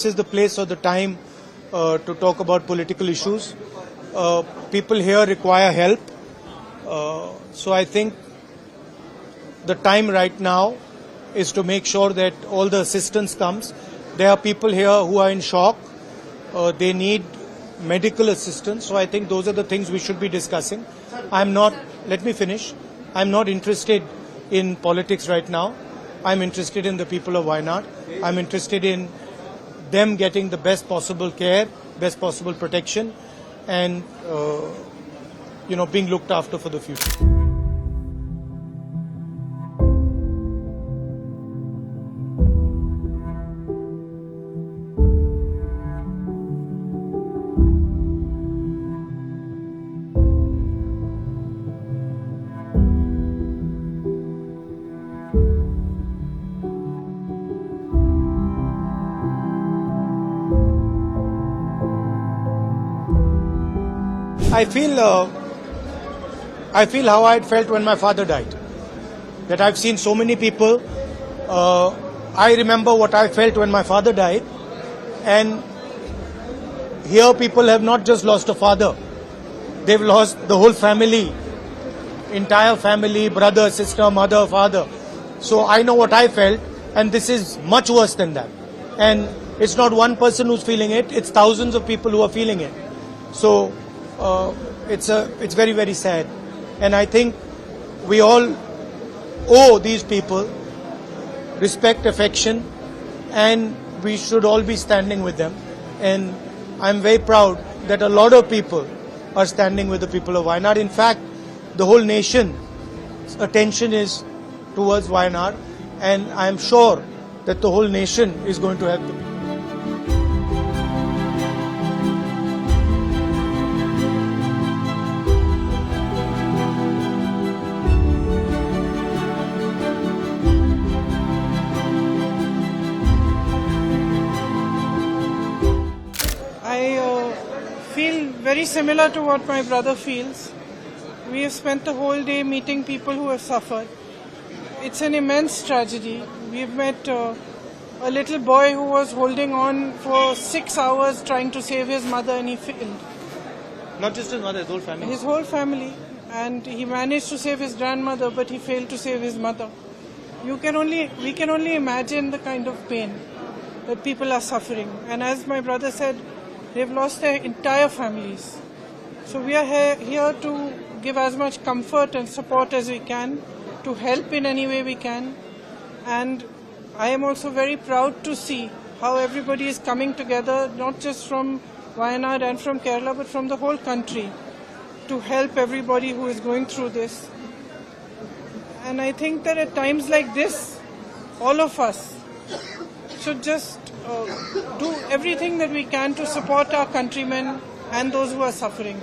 This is the place or the time to talk about political issues. People here require help. So I think the time right now is to make sure that all the assistance comes. There are people here who are in shock. They need medical assistance. So I think those are the things we should be discussing. Let me finish. I'm not interested in politics right now. I'm interested in the people of Wayanad. I'm interested in them getting the best possible care, best possible protection, and being looked after for the future. I feel how I had felt when my father died. That I've seen so many people. I remember what I felt when my father died. And here people have not just lost a father. They've lost the whole family, entire family, brother, sister, mother, father. So I know what I felt, and this is much worse than that. And it's not one person who's feeling it, it's thousands of people who are feeling it. So it's very, very sad. And I think we all owe these people respect, affection, and we should all be standing with them. And I'm very proud that a lot of people are standing with the people of Wayanad. In fact, the whole nation's attention is towards Wayanad, and I'm sure that the whole nation is going to help the people. I feel very similar to what my brother feels. We have spent the whole day meeting people who have suffered. It's an immense tragedy. We've met a little boy who was holding on for 6 hours trying to save his mother, and he failed. Not just his mother, his whole family. His whole family. And he managed to save his grandmother, but he failed to save his mother. We can only imagine the kind of pain that people are suffering. And as my brother said, they've lost their entire families. So we are here to give as much comfort and support as we can, to help in any way we can. And I am also very proud to see how everybody is coming together, not just from Wayanad and from Kerala, but from the whole country, to help everybody who is going through this. And I think that at times like this, all of us should just do everything that we can to support our countrymen and those who are suffering.